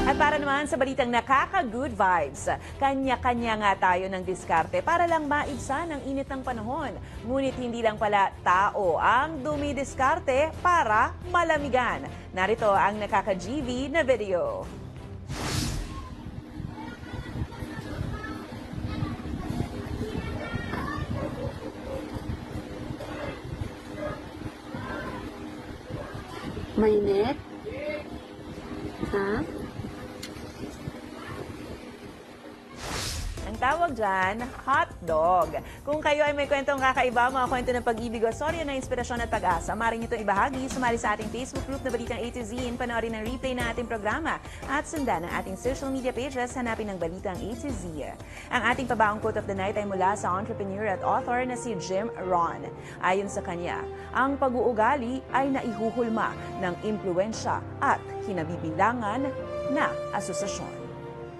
At para naman sa balitang nakaka-good vibes, kanya-kanya nga tayo ng diskarte para lang maibsan ang init ng panahon. Ngunit hindi lang pala tao ang dumidiskarte para malamigan. Narito ang nakaka-GV na video. Mainit? Ha? Ang tawag dyan, hot dog. Kung kayo ay may kwentong kakaiba, mga kwento ng pag-ibig o storya ng inspirasyon at pag-asa, maaaring itong ibahagi, sumali sa ating Facebook group na Balitang A to Z, panoorin ang replay ng ating programa at sundan ang ating social media pages, hanapin ang Balitang A to Z. Ang ating pabaong quote of the night ay mula sa entrepreneur at author na si Jim Rohn. Ayon sa kanya, ang pag-uugali ay naihuhulma ng impluensya at kinabibilangan na asosasyon.